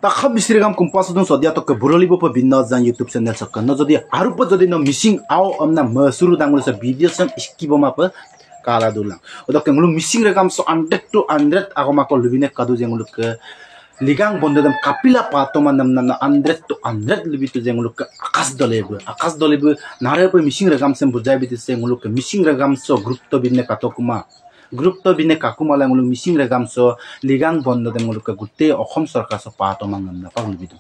takha misirgam kumpas dun sodia to ke buroli bo binna jan YouTube channel sakkan no jodi arupa jodi no missing aw amna masuru dangul sa video sam iskibo ma pa kala dulang odo ke ngulu missing regam so 100 to 100 agoma ko lubine kadu jengulu ke ligang bondodam kapila pato manam na 100 to 100 lubitu jengulu ke akas dolebu nare po missing regam sam bujai biti se ngulu ke missing regam so group to binne katokuma Grup to bine kakumala ngulu missing regam so ligang bondo de ngulu ka gutte okhom sarkar so pato mangam na paglu bidu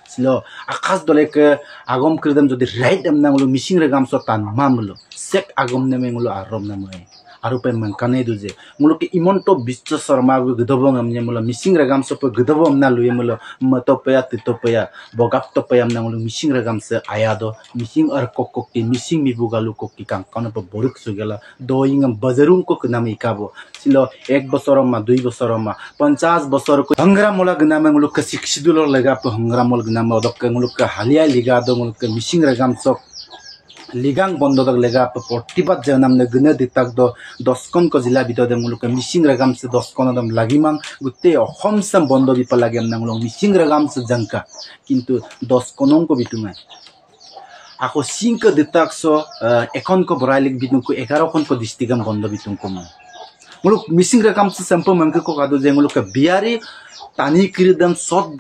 silo akas dole ke agom kridam jodi right am na ngulu missing regam so tan mamlo sek agom ne ngulu arom na mai arupe mankane duje ngulu ke imonto bischo sarma gu gdobong amne mulo missing regam so pe gdobom na luye mulo mato paya titopeya bogap to payam na ngulu missing regam se ayado missing ar kokok ke missing mi bugalu kokki kan kono pe boruk sugela doing bazarung ko nam ikabo silo 1 bosorom ma 2 bosorom ma 50 bosor ko hangra mola gnam ngulu ke siksidulor lega pe hangra mol gnam odok ngulu ke halia liga do ngulu ke missing regam so ligang bondo dak lega portibat janam ne gune ditak do 10 kon ko jila bito de muluk missing regam se 10 kon dam lagimang gutte ohom sam bondo bi palagem nang long missing regam se jangka kintu 10 konon ko bitunga ako 5 ditak so ekon ko borailik bitun ko 11 kon ko distigam bondo bitun ko muluk missing regam se sampo mangke ko kadu je muluk biari tani kiridam sot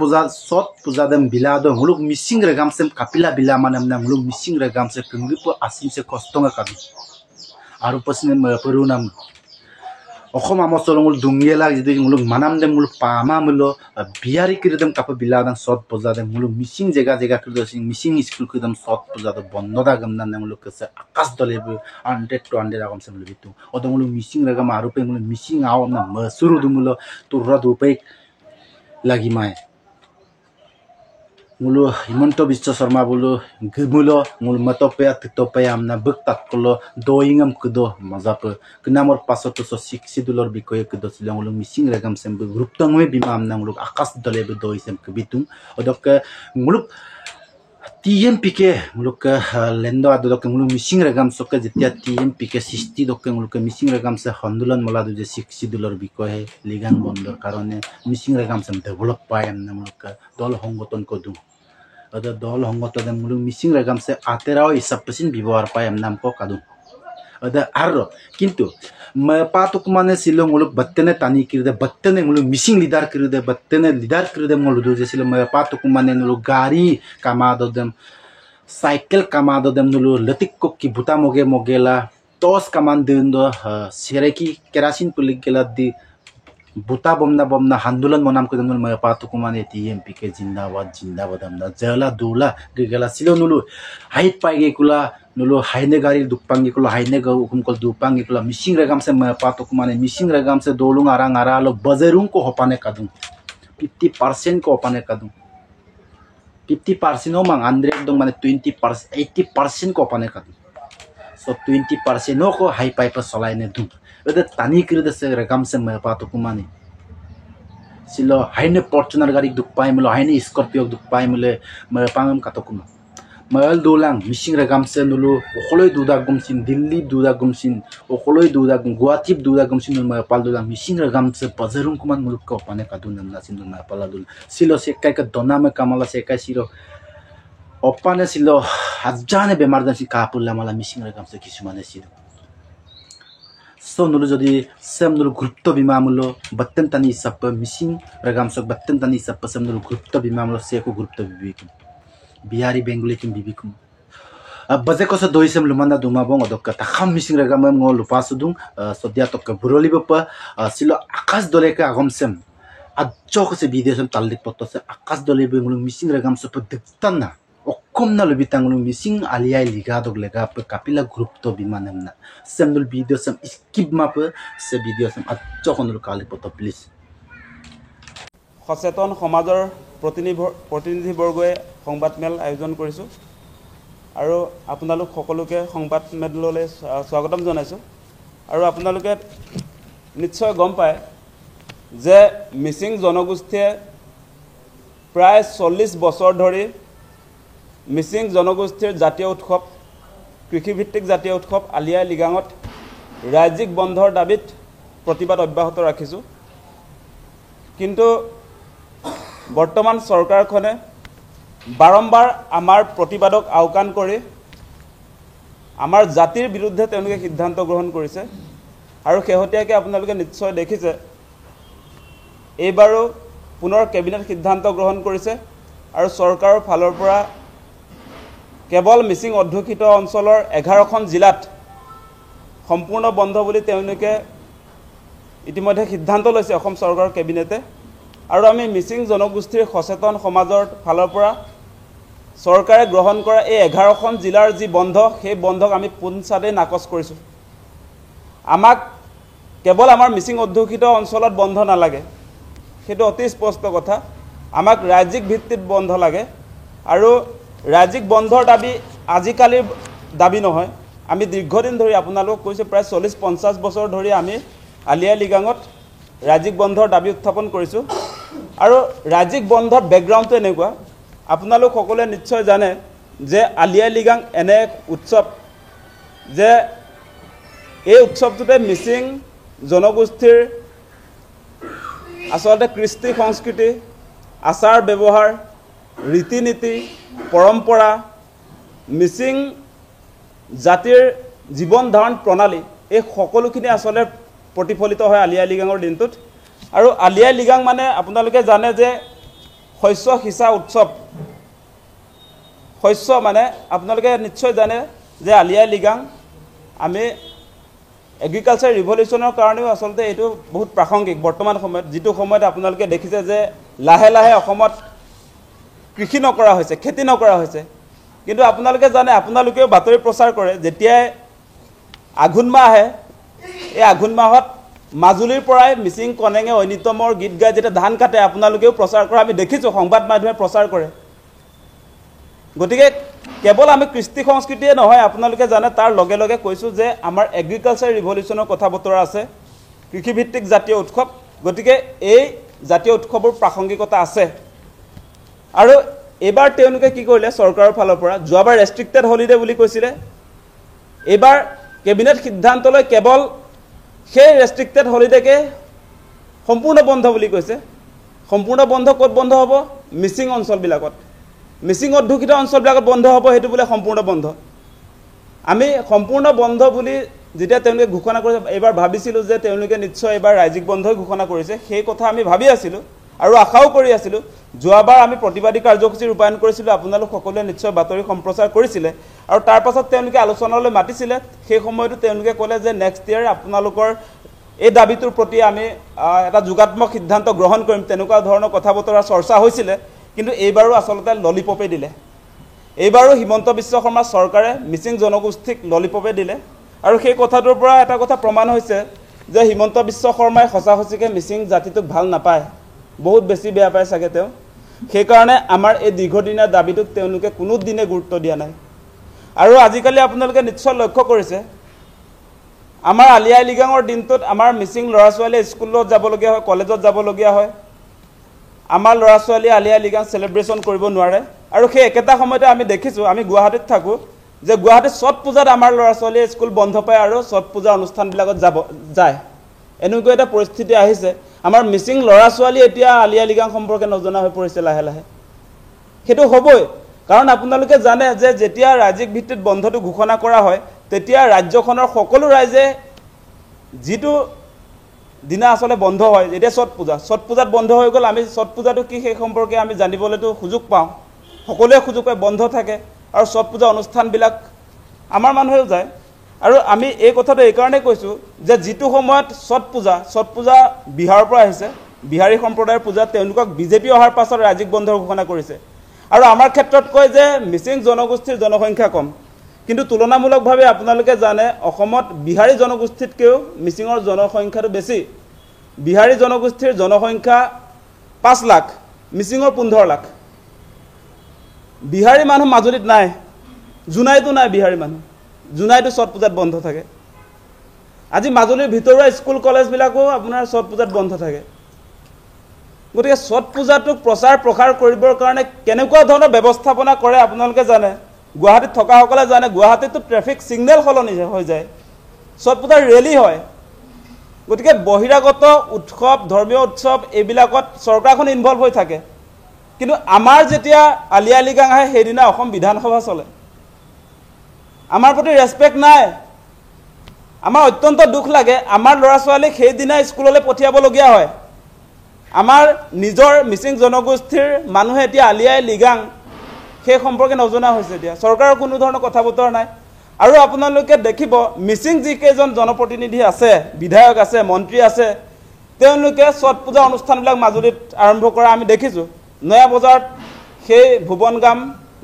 puzadam bilado muluk missing regam sem kapila bila manam na muluk missing regam se kungipo asim se kostonga kadu aru pasne perunam okhoma mosolongul dungela jidi muluk manam dem muluk pama mulo biari kiridam kap biladam sot puzadam muluk missing jega kiridam missing school kiridam sot puzadam bonnoda gamna na muluk se akas dolebu 100 to 100 agam sem lubitu odo muluk missing regam aru pe muluk missing aw na masuru dumulo turra dupai lagi mai mulu himonto bischo sarma bulu gmulo mul matopya titopya amna buktat kulo doingam kudo mazap knamor pasoto so siksidulor bikoy kudo silangulu missing regam sem group tangwe bima amna ngulu akas dolebe doisem kubitum odok ngulu TMPK muluk lendo adok muluk missing regam sokke jetia TMPK sisti dok muluk missing regam se handulan mola duje siksidulor bikoy ligan bondor karone missing regam sem develop payam na muluk dol hongoton kodu ada dol hongoton muluk missing regam se aterao isapesin bibar payam nam ko kadu ada arro kintu patuk mane silong muluk battene tani kirde battene muluk missing leader kirde battene leader kirde muluk duje silong patuk mane muluk gari kamado dem cycle kamado dem muluk letik kokki buta mogela tos kamandendo sereki kerasin puligela di buta bomna handulan monam ko dem patuk mane TMPK jindabad amna jala dula gela silong nulu height paige kula nulu haine gari dukpangi kula haine ga hukum kol dupangi kula missing regam se patok mane missing regam se dolung arang lo bazarung ko hopane kadung 50% ko hopane kadung 50% omang 100 dong mane 20% 80% ko hopane kadung so 20% no ko high pipe solai ne dung ede tani kirde se regam se patok mane silo haine Fortuner gari dukpai mulo haine Scorpio dukpai mule pangam katokuma mal dolang missing regam se nulu okholoi duda gumsin Delhi duda gumsin okholoi duda Guwahati duda gumsin ma pal dolang missing regam se bazarung kuman muluk ko pane kadun na sin na paladul silo se kai ka dona me kamala se kai silo opane silo hajane bemardan si kapulla mala missing regam se kisumane silo so nulu jodi sem nulu group bima mulo batten tani sap missing regam so batten tani sap sem nulu group bima mulo se ko group bibikum biari bengali kim bibikum baje ko sa doisem lumanda duma bong odok ta kham missing regam ngo lupa sudung sodia tok buroli bapa silo akas dole ka agomsem adjo ko se video sem tallik poto se akas dole be ngulu missing regam so diktan na okom na lubitang ngulu missing aliai liga dog lega pe kapila group to bimanem na semdul video sem skip map se video sem adjo ko ngulu kali poto please সচেতন সমাজৰ প্ৰতিনিধিবৰ্গই সংবাদমেল আয়োজন কৰিছোঁ আৰু আপোনালোক সকলোকে সংবাদমেললৈ স্বাগতম জনাইছোঁ আৰু আপোনালোকে নিশ্চয় গম পায় যে মিচিং জনগোষ্ঠীয়ে প্ৰায় 40 বছৰ ধৰি মিচিং জনগোষ্ঠীৰ জাতীয় উৎসৱ কৃষিভিত্তিক জাতীয় উৎসৱ আলি আই লিগাঙত ৰাজ্যিক বন্ধৰ দাবীত প্ৰতিবাদ অব্যাহত ৰাখিছোঁ কিন্তু বৰ্তমান চৰকাৰখনে বাৰম্বাৰ আমাৰ প্ৰতিবাদক আওকাণ কৰি আমাৰ জাতিৰ বিৰুদ্ধে তেওঁলোকে সিদ্ধান্ত গ্ৰহণ কৰিছে আৰু শেহতীয়াকৈ আপোনালোকে নিশ্চয় দেখিছে এইবাৰো পুনৰ কেবিনেট সিদ্ধান্ত গ্ৰহণ কৰিছে আৰু চৰকাৰৰ ফালৰ পৰা কেৱল মিচিং অধ্যুষিত অঞ্চলৰ 11খন জিলাত সম্পূৰ্ণ বন্ধ বুলি তেওঁলোকে ইতিমধ্যে সিদ্ধান্ত লৈছে অসম চৰকাৰৰ কেবিনেটে আৰু আমি মিচিং জনগোষ্ঠীৰ সচেতন সমাজৰ ফালৰ পৰা চৰকাৰে গ্ৰহণ কৰা এই 11খন জিলাৰ যি বন্ধ সেই বন্ধক আমি পোনচাতে নাকচ কৰিছোঁ আমাক কেৱল আমাৰ মিচিং অধ্যুষিত অঞ্চলত বন্ধ নালাগে সেইটো অতি স্পষ্ট কথা আমাক ৰাজ্যিক ভিত্তিত বন্ধ লাগে আৰু ৰাজ্যিক বন্ধৰ দাবী আজিকালিৰ দাবী নহয় আমি দীৰ্ঘদিন ধৰি আপোনালোকক কৈছোঁ প্ৰায় 40-50 বছৰ ধৰি আমি আলি আই লৃগাঙত ৰাজ্যিক বন্ধৰ দাবী উত্থাপন কৰিছোঁ আৰু ৰাজ্যিক বন্ধৰ বেকগ্ৰাউণ্ডটো এনেকুৱা আপোনালোক সকলোৱে নিশ্চয় জানে যে আলি আই লৃগাং এনে এক উৎসৱ যে এই উৎসৱটোতে মিচিং জনগোষ্ঠীৰ আসলতে কৃষ্টি সংস্কৃতি আচাৰ ব্যৱহাৰ ৰীতি নীতি পৰম্পৰা মিচিং জাতিৰ জীৱন ধাৰণ প্ৰণালী এই সকলোখিনি আসলে প্ৰতিফলিত হয় আলি আই লৃগাঙৰ দিনটোত আৰু আলি আই লৃগাং মানে আপোনালোকে জানে যে শস্য সিঁচা উৎসৱ শস্য মানে আপোনালোকে নিশ্চয় জানে যে আলি আই লৃগাং আমি এগ্ৰিকালচাৰ ৰিভলিউশ্যনৰ কাৰণেও আসলতে এইটো বহুত প্ৰাসংগিক বৰ্তমান সময়ত যিটো সময়ত আপোনালোকে দেখিছে যে লাহে লাহে অসমত কৃষি নকৰা হৈছে খেতি নকৰা হৈছে কিন্তু আপোনালোকে জানে আপোনালোকেও বাতৰি প্ৰচাৰ কৰে যেতিয়াই আঘোণ মাহ আহে এই আঘোণ মাহত মাজুলীৰ পৰাই মিচিং কনেঙে ঐনিতমৰ গীত গাই যেতিয়া ধান কাটে আপোনালোকেও প্ৰচাৰ কৰা আমি দেখিছোঁ সংবাদ মাধ্যমে প্ৰচাৰ কৰে গতিকে কেৱল আমি কৃষ্টি সংস্কৃতিয়ে নহয় আপোনালোকে জানে তাৰ লগে লগে কৈছোঁ যে আমাৰ এগ্ৰিকালচাৰ ৰিভলিউশ্যনৰ কথা বতৰা আছে কৃষিভিত্তিক জাতীয় উৎসৱ গতিকে এই জাতীয় উৎসৱৰ প্ৰাসংগিকতা আছে আৰু এইবাৰ তেওঁলোকে কি কৰিলে চৰকাৰৰ ফালৰ পৰা যোৱাবাৰ ৰেষ্ট্ৰিক্টেড হলিডে বুলি কৈছিলে এইবাৰ কেবিনেট সিদ্ধান্ত লৈ কেৱল সেই ৰেষ্ট্ৰিক্টেড হলিডেকে সম্পূৰ্ণ বন্ধ বুলি কৈছে সম্পূৰ্ণ বন্ধ ক'ত বন্ধ হ'ব মিচিং অঞ্চলবিলাকত মিচিং অধ্যুষিত অঞ্চলবিলাকত বন্ধ হ'ব সেইটো বোলে সম্পূৰ্ণ বন্ধ আমি সম্পূৰ্ণ বন্ধ বুলি যেতিয়া তেওঁলোকে ঘোষণা কৰিছে এইবাৰ ভাবিছিলোঁ যে তেওঁলোকে নিশ্চয় এইবাৰ ৰাজ্যিক বন্ধই ঘোষণা কৰিছে সেই কথা আমি ভাবি আছিলোঁ আৰু আশাও কৰি আছিলোঁ যোৱাবাৰ আমি প্ৰতিবাদী কাৰ্যসূচী ৰূপায়ণ কৰিছিলোঁ আপোনালোক সকলোৱে নিশ্চয় বাতৰি সম্প্ৰচাৰ কৰিছিলে আৰু তাৰ পাছত তেওঁলোকে আলোচনালৈ মাতিছিলে সেই সময়তো তেওঁলোকে ক'লে যে নেক্সট ইয়াৰ আপোনালোকৰ এই দাবীটোৰ প্ৰতি আমি এটা যোগাত্মক সিদ্ধান্ত গ্ৰহণ কৰিম তেনেকুৱা ধৰণৰ কথা বতৰা চৰ্চা হৈছিলে কিন্তু এইবাৰো আসলতে ললিপপে দিলে এইবাৰো হিমন্ত বিশ্ব শৰ্মা চৰকাৰে মিচিং জনগোষ্ঠীক ললিপপে দিলে আৰু সেই কথাটোৰ পৰা এটা কথা প্ৰমাণ হৈছে যে হিমন্ত বিশ্ব শৰ্মাই সঁচাসঁচিকৈ মিচিং জাতিটোক ভাল নাপায় বহুত বেছি বেয়া পায় চাগে তেওঁ সেইকাৰণে আমাৰ এই দীৰ্ঘদিনীয়া দাবীটোক তেওঁলোকে কোনো দিনে গুৰুত্ব দিয়া নাই আৰু আজিকালি আপোনালোকে নিশ্চয় লক্ষ্য কৰিছে আমাৰ আলি আই লৃগাঙৰ দিনটোত আমাৰ মিচিং ল'ৰা ছোৱালীয়ে স্কুলত যাবলগীয়া হয় কলেজত যাবলগীয়া হয় আমাৰ ল'ৰা ছোৱালীয়ে আলি আই লৃগাং চেলিব্ৰেশ্যন কৰিব নোৱাৰে আৰু সেই একেটা সময়তে আমি দেখিছোঁ আমি গুৱাহাটীত থাকোঁ যে গুৱাহাটীত ছট পূজাত আমাৰ ল'ৰা ছোৱালীয়ে স্কুল বন্ধ পায় আৰু ছট পূজা অনুষ্ঠানবিলাকত যায় এনেকুৱা এটা পৰিস্থিতি আহিছে আমাৰ মিচিং ল'ৰা ছোৱালী এতিয়া আলি আই লৃগাং সম্পৰ্কে নজনা হৈ পৰিছে লাহে লাহে সেইটো হ'বই কাৰণ আপোনালোকে জানে যে যেতিয়া ৰাজ্যিক ভিত্তিত বন্ধটো ঘোষণা কৰা হয় তেতিয়া ৰাজ্যখনৰ সকলো ৰাইজে যিটো দিনা আসলে বন্ধ হয় যেতিয়া ছট পূজাত বন্ধ হৈ গ'ল আমি ছট পূজাটো কি সেই সম্পৰ্কে আমি জানিবলৈতো সুযোগ পাওঁ সকলোৱে সুযোগ পায় বন্ধ থাকে আৰু ছট পূজা অনুষ্ঠানবিলাক আমাৰ মানুহেও যায় আৰু আমি এই কথাটো এইকাৰণে কৈছোঁ যে যিটো সময়ত ছট পূজা বিহাৰৰ পৰা আহিছে বিহাৰী সম্প্ৰদায়ৰ পূজা তেওঁলোকক বিজেপি অহাৰ পাছত ৰাজ্যিক বন্ধৰ ঘোষণা কৰিছে আৰু আমাৰ ক্ষেত্ৰত কয় যে মিচিং জনগোষ্ঠীৰ জনসংখ্যা কম কিন্তু তুলনামূলকভাৱে আপোনালোকে জানে অসমত বিহাৰী জনগোষ্ঠীতকৈও মিচিঙৰ জনসংখ্যাটো বেছি বিহাৰী জনগোষ্ঠীৰ জনসংখ্যা 5 লাখ মিচিঙৰ 15 লাখ বিহাৰী মানুহ মাজুলীত নাই জোনাইতো নাই বিহাৰী মানুহ জোনাইতো ছট পূজাত বন্ধ থাকে আজি মাজুলীৰ ভিতৰুৱা স্কুল কলেজবিলাকো আপোনাৰ ছট পূজাত বন্ধ থাকে গতিকে ছট পূজাটোক প্ৰচাৰ প্ৰসাৰ কৰিবৰ কাৰণে কেনেকুৱা ধৰণৰ ব্যৱস্থাপনা কৰে আপোনালোকে জানে গুৱাহাটীত থকাসকলে জানে গুৱাহাটীতো ট্ৰেফিক সিগনেল সলনি হৈ যায় ছট পূজাৰ ৰেলী হয় গতিকে বহিৰাগত উৎসৱ ধৰ্মীয় উৎসৱ এইবিলাকত চৰকাৰখন ইনভলভ হৈ থাকে কিন্তু আমাৰ যেতিয়া আলি আই লৃগাং আহে সেইদিনা অসম বিধানসভা চলে আমাৰ প্ৰতি ৰেসপেক্ট নাই আমাৰ অত্যন্ত দুখ লাগে আমাৰ ল'ৰা ছোৱালীক সেইদিনা স্কুললৈ পঠিয়াবলগীয়া হয় আমাৰ নিজৰ মিচিং জনগোষ্ঠীৰ মানুহে এতিয়া আলি আই লৃগাং সেই সম্পৰ্কে নজনা হৈছে এতিয়া চৰকাৰৰ কোনো ধৰণৰ কথা বতৰা নাই আৰু আপোনালোকে দেখিব মিচিং যিকেইজন জনপ্ৰতিনিধি আছে বিধায়ক আছে মন্ত্ৰী আছে তেওঁলোকে ছট পূজা অনুষ্ঠানবিলাক মাজুলীত আৰম্ভ কৰা আমি দেখিছোঁ নয়া বজাৰত সেই ভুৱনগাম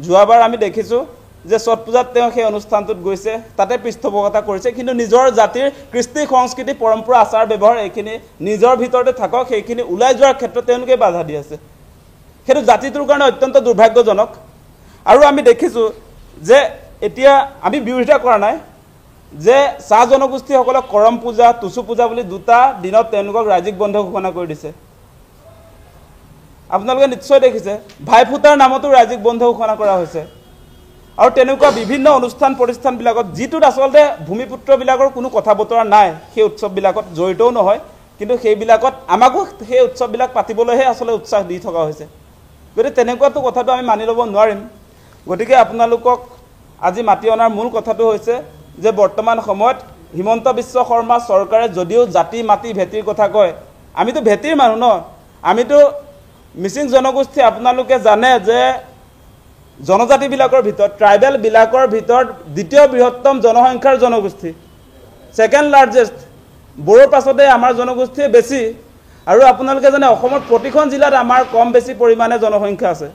যোৱাবাৰ আমি দেখিছোঁ যে ছট পূজাত তেওঁ সেই অনুষ্ঠানটোত গৈছে তাতে পৃষ্ঠপোষকতা কৰিছে কিন্তু নিজৰ জাতিৰ কৃষ্টি সংস্কৃতি পৰম্পৰা আচাৰ ব্যৱহাৰ এইখিনি নিজৰ ভিতৰতে থাকক সেইখিনি ওলাই যোৱাৰ ক্ষেত্ৰত তেওঁলোকে বাধা দি আছে সেইটো জাতিটোৰ কাৰণে অত্যন্ত দুৰ্ভাগ্যজনক আৰু আমি দেখিছোঁ যে এতিয়া আমি বিৰোধিতা কৰা নাই যে চাহ জনগোষ্ঠীসকলক কৰম পূজা টুচু পূজা বুলি দুটা দিনত তেওঁলোকক ৰাজ্যিক বন্ধ ঘোষণা কৰি দিছে আপোনালোকে নিশ্চয় দেখিছে ভাইফুটাৰ নামতো ৰাজ্যিক বন্ধ ঘোষণা কৰা হৈছে আৰু তেনেকুৱা বিভিন্ন অনুষ্ঠান প্ৰতিষ্ঠানবিলাকত যিটোত আচলতে ভূমিপুত্ৰবিলাকৰ কোনো কথা বতৰা নাই সেই উৎসৱবিলাকত জড়িতও নহয় কিন্তু সেইবিলাকত আমাকো সেই উৎসৱবিলাক পাতিবলৈহে আচলতে উৎসাহ দি থকা হৈছে গতিকে তেনেকুৱাটো কথাটো আমি মানি ল'ব নোৱাৰিম গতিকে আপোনালোকক আজি মাতি অনাৰ মূল কথাটো হৈছে যে বৰ্তমান সময়ত হিমন্ত বিশ্ব শৰ্মা চৰকাৰে যদিও জাতি মাটি ভেটিৰ কথা কয় আমিতো ভেটিৰ মানুহ ন আমিতো মিচিং জনগোষ্ঠী আপোনালোকে জানে যে জনজাতিবিলাকৰ ভিতৰত ট্ৰাইবেলবিলাকৰ ভিতৰত দ্বিতীয় বৃহত্তম জনসংখ্যাৰ জনগোষ্ঠী সেকেন্ড লাৰ্জেষ্ট বড়োৰ পাছতে আমাৰ জনগোষ্ঠীয়ে বেছি আৰু আপোনালোকে জানে অসমৰ প্ৰতিখন জিলাত আমাৰ কম বেছি পৰিমাণে জনসংখ্যা আছে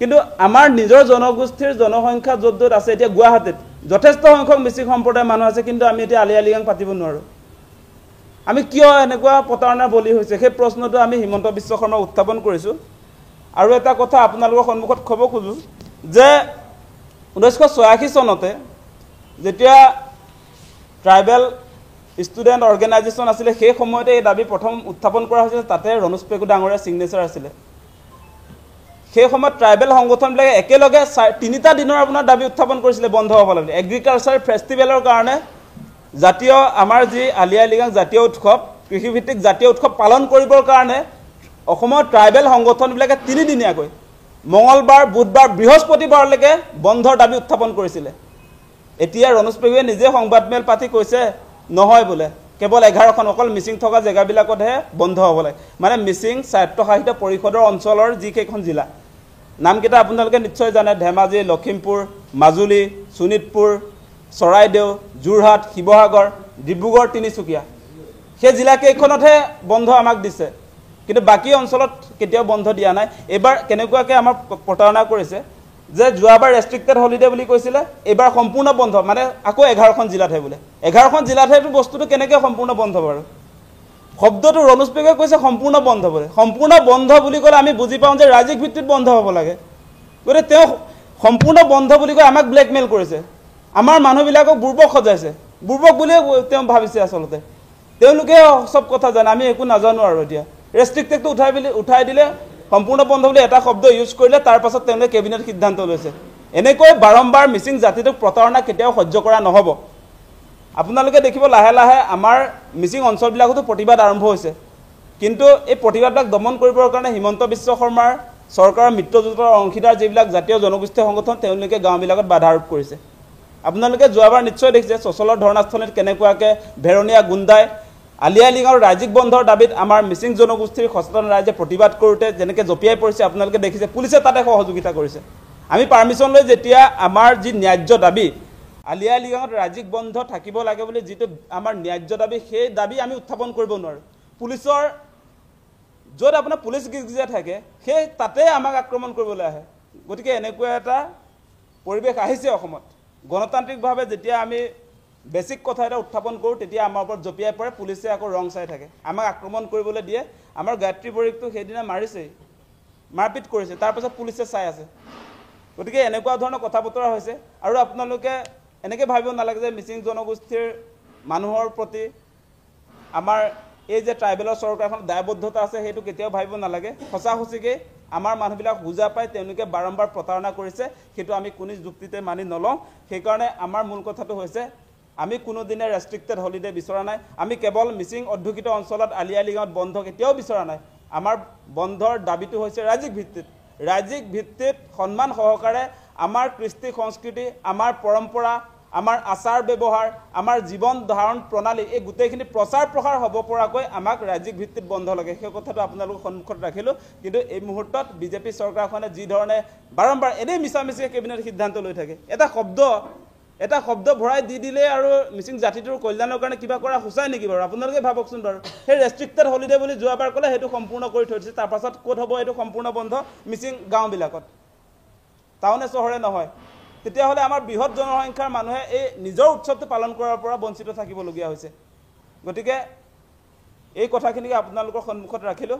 কিন্তু আমাৰ নিজৰ জনগোষ্ঠীৰ জনসংখ্যা য'ত আছে এতিয়া গুৱাহাটীত যথেষ্ট সংখ্যক মিচিং সম্প্ৰদায়ৰ মানুহ আছে কিন্তু আমি এতিয়া আলি আই লৃগাং পাতিব নোৱাৰোঁ আমি কিয় এনেকুৱা প্ৰতাৰণাৰ বলি হৈছে সেই প্ৰশ্নটো আমি হিমন্ত বিশ্ব শৰ্মাক উত্থাপন কৰিছোঁ আৰু এটা কথা আপোনালোকৰ সন্মুখত ক'ব খোজো যে 1986 চনতে যেতিয়া ট্ৰাইবেল ষ্টুডেণ্ট অৰ্গেনাইজেশ্যন আছিলে সেই সময়তে এই দাবী প্ৰথম উত্থাপন কৰা হৈছিল তাতে ৰণোজ পেগু ডাঙৰীয়া সিগনেচাৰ আছিলে সেই সময়ত ট্ৰাইবেল সংগঠনবিলাকে একেলগে তিনিটা দিনৰ আপোনাৰ দাবী উত্থাপন কৰিছিলে বন্ধ হ'ব লাগে এগ্ৰিকালচাৰ ফেষ্টিভেলৰ কাৰণে জাতীয় আমাৰ যি আলি আই লৃগাং জাতীয় উৎসৱ কৃষিভিত্তিক জাতীয় উৎসৱ পালন কৰিবৰ কাৰণে অসমৰ ট্ৰাইবেল সংগঠনবিলাকে তিনিদিনীয়াকৈ মঙলবাৰ বুধবাৰ বৃহস্পতিবাৰলৈকে বন্ধৰ দাবী উত্থাপন কৰিছিলে এতিয়া ৰণোজ পেগুৱে নিজে সংবাদমেল পাতি কৈছে নহয় বোলে কেৱল 11খন অকল মিচিং থকা জেগাবিলাকতহে বন্ধ হ'ব লাগে মানে মিচিং স্বায়ত্তশাসিত পৰিষদৰ অঞ্চলৰ যিকেইখন জিলা নামকেইটা আপোনালোকে নিশ্চয় জানে ধেমাজি লখিমপুৰ মাজুলী শোণিতপুৰ চৰাইদেউ যোৰহাট শিৱসাগৰ ডিব্ৰুগড় তিনিচুকীয়া সেই জিলাকেইখনতহে বন্ধ আমাক দিছে কিন্তু বাকি অঞ্চলত কেতিয়াও বন্ধ দিয়া নাই এবাৰ কেনেকুৱাকৈ আমাৰ প্ৰতাৰণা কৰিছে যে যোৱাবাৰ ৰেষ্ট্ৰিক্টেড হলিডে বুলি কৈছিলে এবাৰ সম্পূৰ্ণ বন্ধ মানে আকৌ 11খন জিলাতহে বোলে 11খন জিলাতহে বস্তুটো কেনেকৈ সম্পূৰ্ণ বন্ধ বাৰু শব্দটো ৰণোজ পেগুৱে কৈছে সম্পূৰ্ণ বন্ধ বোলে সম্পূৰ্ণ বন্ধ বুলি ক'লে আমি বুজি পাওঁ যে ৰাজ্যিক ভিত্তিত বন্ধ হ'ব লাগে গতিকে তেওঁ সম্পূৰ্ণ বন্ধ বুলি কৈ আমাক ব্লেকমেইল কৰিছে আমাৰ মানুহবিলাকক বুৰ্বক সজাইছে বুৰ্বক বুলিয়ে তেওঁ ভাবিছে আচলতে তেওঁলোকে সব কথা জানে আমি একো নাজানো আৰু এতিয়া ৰেষ্ট্ৰিক্টেডটো উঠাই দিলে সম্পূৰ্ণ বন্ধ বুলি এটা শব্দ ইউজ কৰিলে তাৰ পাছত তেওঁলোকে কেবিনেট সিদ্ধান্ত লৈছে এনেকৈ বাৰম্বাৰ মিচিং জাতিটোক প্ৰতাৰণা কেতিয়াও সহ্য কৰা নহ'ব আপোনালোকে দেখিব লাহে লাহে আমাৰ মিচিং অঞ্চলবিলাকতো প্ৰতিবাদ আৰম্ভ হৈছে কিন্তু এই প্ৰতিবাদবিলাক দমন কৰিবৰ কাৰণে হিমন্ত বিশ্ব শৰ্মাৰ চৰকাৰৰ মিত্ৰজোঁটৰ অংশীদাৰ যিবিলাক জাতীয় জনগোষ্ঠী সংগঠন তেওঁলোকে গাঁওবিলাকত বাধা আৰোপ কৰিছে আপোনালোকে যোৱাবাৰ নিশ্চয় দেখিছে চচলৰ ধৰ্ণাস্থলীত কেনেকুৱাকৈ ভেৰণীয়া গুণ্ডাই আলি আই লৃগাঙৰ ৰাজ্যিক বন্ধৰ দাবীত আমাৰ মিচিং জনগোষ্ঠীৰ সচেতন ৰাইজে প্ৰতিবাদ কৰোঁতে যেনেকৈ জঁপিয়াই পৰিছে আপোনালোকে দেখিছে পুলিচে তাতে সহযোগিতা কৰিছে আমি পাৰ্মিশ্যন লৈ যেতিয়া আমাৰ যি ন্যায্য দাবী আলি আই লৃগাঙত ৰাজ্যিক বন্ধ থাকিব লাগে বুলি যিটো আমাৰ ন্যায্য দাবী সেই দাবী আমি উত্থাপন কৰিব নোৱাৰোঁ পুলিচৰ য'ত আপোনাৰ পুলিচ গিজা থাকে সেই তাতে আমাক আক্ৰমণ কৰিবলৈ আহে গতিকে এনেকুৱা এটা পৰিৱেশ আহিছে অসমত গণতান্ত্ৰিকভাৱে যেতিয়া আমি বেসিক কথা এটা উত্থাপন কৰোঁ তেতিয়া আমাৰ ওপৰত জঁপিয়াই পৰে পুলিচে আকৌ ৰং চাই থাকে আমাক আক্ৰমণ কৰিবলৈ দিয়ে আমাৰ গায়ত্ৰী বৰিকটো সেইদিনা মাৰিছেই মাৰপিট কৰিছে তাৰপাছত পুলিচে চাই আছে গতিকে এনেকুৱা ধৰণৰ কথা বতৰা হৈছে আৰু আপোনালোকে এনেকৈ ভাবিব নালাগে যে মিচিং জনগোষ্ঠীৰ মানুহৰ প্ৰতি আমাৰ এই যে ট্ৰাইবেলৰ চৰকাৰখন দায়বদ্ধতা আছে সেইটো কেতিয়াও ভাবিব নালাগে সঁচা সঁচিকৈ আমাৰ মানুহবিলাক বুজা পাই তেওঁলোকে বাৰম্বাৰ প্ৰতাৰণা কৰিছে সেইটো আমি কোনো যুক্তিতে মানি নলওঁ সেইকাৰণে আমাৰ মূল কথাটো হৈছে আমি কোনোদিনে ৰেষ্ট্ৰিক্টেড হলিডে বিচৰা নাই আমি কেৱল মিচিং অধ্যুষিত অঞ্চলত আলি আই লৃগাঙত বন্ধ কেতিয়াও বিচৰা নাই আমাৰ বন্ধৰ দাবীটো হৈছে ৰাজ্যিক ভিত্তিত সন্মান সহকাৰে আমাৰ কৃষ্টি সংস্কৃতি আমাৰ পৰম্পৰা আমাৰ আচাৰ ব্যৱহাৰ আমাৰ জীৱন ধাৰণ প্ৰণালী এই গোটেইখিনি প্ৰচাৰ প্ৰসাৰ হ'ব পৰাকৈ আমাক ৰাজ্যিক ভিত্তিত বন্ধ লাগে সেই কথাটো আপোনালোকৰ সন্মুখত ৰাখিলোঁ কিন্তু এই মুহূৰ্তত বিজেপি চৰকাৰখনে যি ধৰণে বাৰম্বাৰ এনেই মিছামিছিকৈ কেবিনেট সিদ্ধান্ত লৈ থাকে এটা শব্দ ভৰাই দি দিলে আৰু মিচিং জাতিটোৰ কল্যাণৰ কাৰণে কিবা কৰা সূচায় নেকি বাৰু আপোনালোকে ভাবকচোন বাৰু সেই ৰেষ্ট্ৰিক্টেড হলিডে বুলি যোৱাবাৰ ক'লে সেইটো সম্পূৰ্ণ কৰি থৈ দিছে তাৰপাছত ক'ত হ'ব এইটো সম্পূৰ্ণ বন্ধ মিচিং গাঁওবিলাকত টাউনে চহৰে নহয় তেতিয়াহ'লে আমাৰ বৃহৎ জনসংখ্যাৰ মানুহে এই নিজৰ উৎসৱটো পালন কৰাৰ পৰা বঞ্চিত থাকিবলগীয়া হৈছে গতিকে এই কথাখিনিকে আপোনালোকৰ সন্মুখত ৰাখিলোঁ